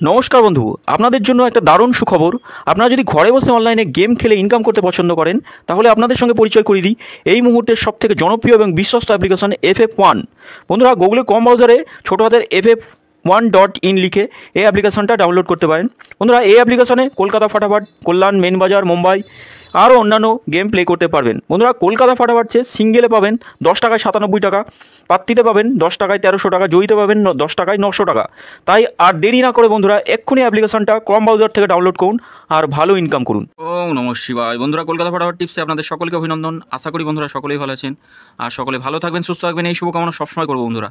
নমস্কার বন্ধু, আপনাদের জন্য একটা দারুণ সুখবর। আপনারা যদি ঘরে বসে অনলাইনে গেম খেলে ইনকাম করতে পছন্দ করেন, তাহলে আপনাদের সঙ্গে পরিচয় করিয়ে দিই এই মুহূর্তের সবথেকে জনপ্রিয় এবং বিশ্বস্ত অ্যাপ্লিকেশন FF1। বন্ধুরা, গুগলের কম ব্রাউজারে ছোটো হাতের FF1.in লিখে এই অ্যাপ্লিকেশনটা ডাউনলোড করতে পারেন। বন্ধুরা, এই অ্যাপ্লিকেশনে কলকাতা ফাটাফাট, কল্যাণ, মেন বাজার, মুম্বাই আরও অন্যান্য গেম প্লে করতে পারবেন। বন্ধুরা, কলকাতা ফাটাফাট সিঙ্গেলে পাবেন 10 টাকায় 97 টাকা, পাত্তিতে পাবেন 10 টাকায় 1300 টাকা, জয়ীতে পাবেন 10 টাকায় 900 টাকা। তাই আর দেরি না করে বন্ধুরা এক্ষুনি অ্যাপ্লিকেশনটা ক্রম ব্রাউজার থেকে ডাউনলোড করুন আর ভালো ইনকাম করুন। ওম নমঃ শিবায়। বন্ধুরা, কলকাতা ফাটাফাট টিপসে আপনাদের সকলকে অভিনন্দন। আশা করি বন্ধুরা সকলেই ভালো আছেন আর সকলে ভালো থাকবেন, সুস্থ থাকবেন, এই শুভকামনা সবসময় করবো। বন্ধুরা,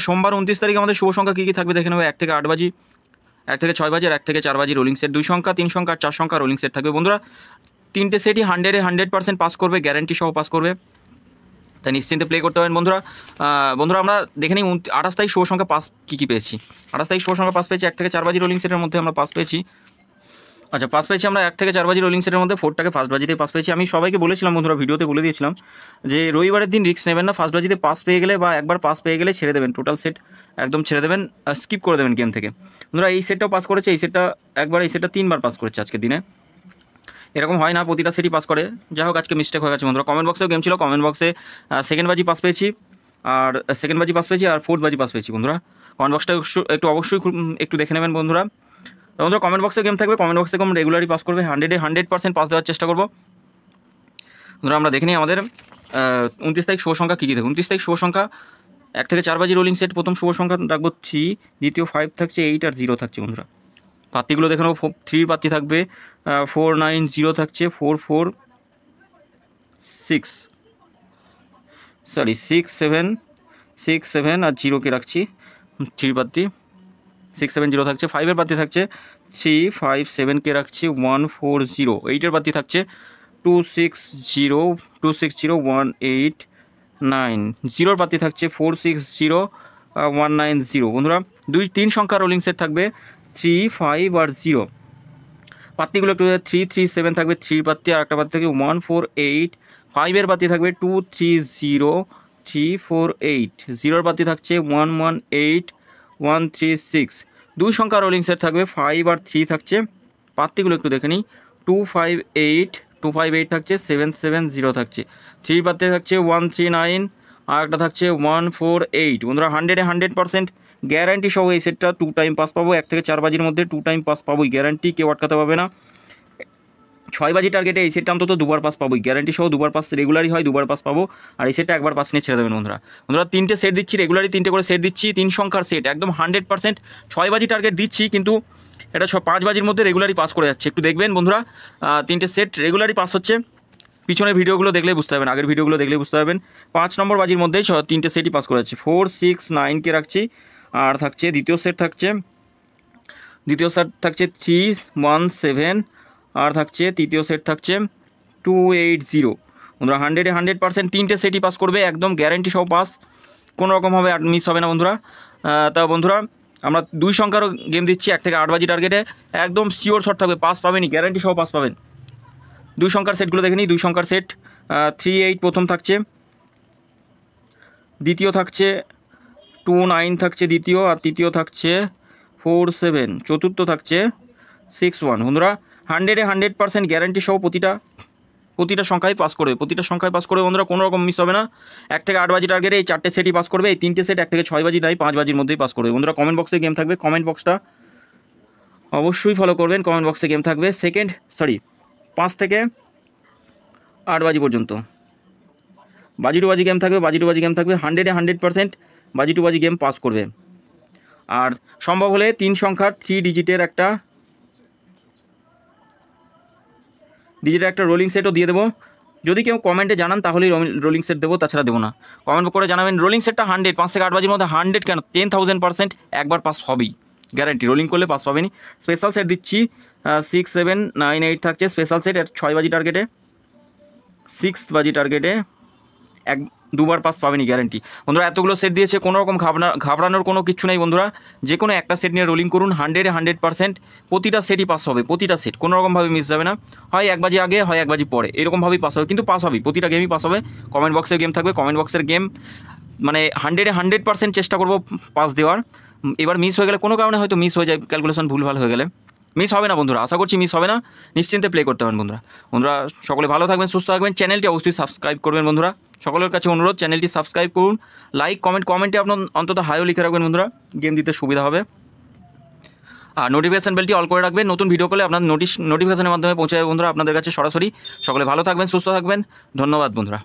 সোমবার 29 তারিখে আমাদের শুভ সংখ্যা কী কী থাকবে দেখে নেবে। 1 থেকে 8 বাজি, 1 থেকে 6 বাজি, আর 1 থেকে 4 বাজি রোলিং সেট, 2 সংখ্যা, 3 সংখ্যা, 4 সংখ্যা রোলিং সেট থাকবে। বন্ধুরা, তিনটে সেটই 100% পাস করবে, গ্যারান্টি সহ পাস করবে, তাই নিশ্চিন্তে প্লে করতে পারেন। বন্ধুরা আমরা দেখে নিই 28 তারিখ শুভ সংখ্যা পাস কী পেয়েছি। 28 তারিখ শুভ সংখ্যা পাস পেয়েছি 1 থেকে 4 বাজি রোলিং সেটের মধ্যে আমরা পাস পেয়েছি। আচ্ছা, পাস পেয়েছি আমরা 1 থেকে 4 বাজি রোলিং সেটের মধ্যে 4টাকে ফার্স্ট বাজিতে পাস পেয়েছি। আমি সবাইকে বলেছিলাম বন্ধুরা, ভিডিওতে বলে দিয়েছিলাম যে রবিবারের দিন রিস্ক নেবেন না, ফার্স্ট বাজিতে পাস পেয়ে গেলে বা একবার পাস পেয়ে গেলে ছেড়ে দেবেন, টোটাল সেট একদম ছেড়ে দেবেন, স্কিপ করে দেবেন গেম থেকে। বন্ধুরা, এই সেটটাও পাস করেছে, এই সেটটা একবার, এই সেটটা 3বার পাস করেছে আজকের দিনে। এরকম হয় না, প্রতিটা সেটই পাস করে। যাই হোক, আজকে মিস্টেক হয়ে গেছে বন্ধুরা। কমেন্ট বক্সেও গেম ছিল, কমেন্ট বক্সে সেকেন্ড বাজি পাস পেয়েছি আর ফোর্থ বাজি পাস পেয়েছি। বন্ধুরা, কমেন্ট বক্সটা অবশ্যই একটু দেখে নেবেন বন্ধুরা। বন্ধুরা, কমেন্ট বক্সে গেম থাকবে, কমেন্ট বক্সে গেম রেগুলারই পাস করবে, 100% পাস দেওয়ার চেষ্টা করবো। বন্ধুরা, আমরা দেখে নিই আমাদের 29 তারিখ শুভ সংখ্যা কী কী থাকে। 29 তারিখ শুভ সংখ্যা 1 থেকে 4 বাজি রোলিং সেট, প্রথম শুভ সংখ্যা রাখবো 3, দ্বিতীয় 5 থাকছে, 8 আর 0 থাকছে। বন্ধুরা, পাত্তিগুলো দেখে নেবো। 3 পাত্তি থাকবে, 4 9 0 থাকছে, 4 4 6 7 আর 0কে রাখছি 3 পাত্তি, 6 7 0 থাকছে। 5-এর পাত্তি থাকছে 3 5 7কে রাখছি 1 4 0। 8-এর পাত্তি থাকছে 2 6 0 1 8 9। 0-র পাত্তি থাকছে 4 6 0 1 9 0। বন্ধুরা, 2-3 সংখ্যা রোলিং সেট থাকবে 3 5 আর 0। পাত্তিগুলো একটু 3 3 7 থাকবে 3 পাত্তি, আর একটা পাত্তি থাকবে 1 4 8। 5-এর পাত্তি থাকবে 2 3 0 3 4 8। 0-র পাত্তি থাকছে 1 1 8 1 3 6। 2 সংখ্যা রোলিং সেট থাকবে 5 আর 3 থাকছে। পাত্তিগুলো একটু দেখে নিই। 2 5 8 2 5 8 থাকছে, 7 7 0 থাকছে। 3 পাত্তি থাকছে 1 3 9 আর একটা থাকছে 1 4 8। বন্ধুরা, 100% গ্যারান্টি সহ এই সেটটা 2 টাইম পাস পাবো। 1 থেকে 4 বাজির মধ্যে 2 টাইম পাস পাবোই, গ্যারান্টি, কেউ আটকাতে পারবে না। 6 বাজি টার্গেটে এই সেটটা অন্তত 2বার পাস পাবোই, গ্যারান্টি সহ 2বার পাস রেগুলারই হয়, 2বার পাস পাবো। আর এই সেটটা একবার পাস নিয়ে ছেড়ে দেবেন। বন্ধুরা, 3টে সেট দিচ্ছি, রেগুলারই 3টে করে সেট দিচ্ছি, 3 সংখ্যার সেট, একদম 100%। 6 বাজি টার্গেট দিচ্ছি, কিন্তু এটা 5 বাজির মধ্যে রেগুলারই পাস করে যাচ্ছে। একটু দেখবেন বন্ধুরা, 3টে সেট রেগুলারই পাস হচ্ছে। পিছনের ভিডিওগুলো দেখলেই বুঝতে পারবেন, আগের ভিডিওগুলো দেখলেই বুঝতে পারবেন। 5 নম্বর বাজির মধ্যেই 3টে সেটই পাস করে যাচ্ছে। 4 6 9কে রাখছি, আর থাকছে দ্বিতীয় সেট থাকছে 3 1 7, আর থাকছে তৃতীয় সেট থাকছে 2 8 0। বন্ধুরা, 100% 3টে সেটই পাস করবে, একদম গ্যারান্টি সহ পাস, কোনো রকমভাবে মিস হবে না বন্ধুরা। তা বন্ধুরা, আমরা 2 সংখ্যারও গেম দিচ্ছি 1 থেকে 8 বাজি টার্গেটে, একদম শিওর শট থাকবে, পাস পাবেনই, গ্যারান্টি সহ পাস পাবেন। 2 সংখ্যার সেটগুলো দেখে নিই। 2 সংখ্যার সেট 3 8 প্রথম থাকছে, দ্বিতীয় থাকছে 2 9 থাকছে দ্বিতীয়, আর তৃতীয় থাকছে 4 7, চতুর্থ থাকছে 6 1। বন্ধুরা, 100% গ্যারান্টি সহ প্রতিটা সংখ্যায় পাস করবে, বন্ধুরা, কোনো রকম মিস হবে না। 1 থেকে 8 বাজি টার্গেটে এই 4টে সেটই পাস করবে। এই 3টে সেট 1 থেকে 6 বাজি নাই, 5 বাজির মধ্যেই পাস করবে। বন্ধুরা, কমেন্ট বক্সে গেম থাকবে, কমেন্ট বক্সটা অবশ্যই ফলো করবেন। কমেন্ট বক্সে গেম থাকবে 5 থেকে 8 বাজি পর্যন্ত। বাজি টু বাজি গেম থাকবে, 100% বাজি টু বাজি গেম পাস করবে। আর সম্ভব হলে 3 সংখ্যার 3 ডিজিটের একটা রোলিং সেটও দিয়ে দেবো। যদি কেউ কমেন্টে জানান তাহলেই রোলিং সেট দেবো, তাছাড়া দেবো না। কমেন্ট করে জানাবেন। রোলিং সেটটা 100, 5 থেকে 8 বাজির মধ্যে 100 কেন 10,000% একবার পাস হবেই, গ্যারান্টি, রোলিং করলে পাস পাবেনি। স্পেশাল সেট দিচ্ছি 6 7 9 8 থাকছে স্পেশাল সেট, 6 বাজি টার্গেটে, 6 বাজি টার্গেটে 2বার পাস পাবেনি, গ্যারান্টি। বন্ধুরা, এতগুলো সেট দিয়েছে, কোনো রকম ঘাবড়ানোর কোনো কিছু নেই। বন্ধুরা, যে কোনো একটা সেট নিয়ে রোলিং করুন, 100% প্রতিটা সেটই পাস হবে, প্রতিটা সেট কোনো রকমভাবে মিস যাবে না। হয় 1 বাজি আগে, হয় 1 বাজি পরে, এরকমভাবেই পাস হবে, কিন্তু পাস হবে, প্রতিটা গেমই পাস হবে। কমেন্ট বক্সে গেম থাকবে, কমেন্ট বক্সের গেম মানে 100% চেষ্টা করব পাস দেওয়ার। এবার মিস হয়ে গেলে কোনো কারণে হয়তো মিস হয়ে যায়, ক্যালকুলেশন ভুলভাল হয়ে গেলে মিস হবে না বন্ধুরা, আশা করছি মিস হবে না, নিশ্চিন্তে প্লে করতে পারেন বন্ধুরা। বন্ধুরা সকলে ভালো থাকবেন, সুস্থ থাকবেন, চ্যানেলটি অবশ্যই সাবস্ক্রাইব করবেন বন্ধুরা, সকলের কাছে অনুরোধ চ্যানেলটি সাবস্ক্রাইব করুন, লাইক কমেন্টে আপনার অন্তত হাইও লিখে রাখবেন বন্ধুরা, গেম দিতে সুবিধা হবে। আর নোটিফিকেশন বেলটি অল করে রাখবেন, নতুন ভিডিও করলে আপনার নোটিফিকেশনের মাধ্যমে পৌঁছে যাবে বন্ধুরা আপনাদের কাছে সরাসরি। সকলে ভালো থাকবেন, সুস্থ থাকবেন, ধন্যবাদ বন্ধুরা।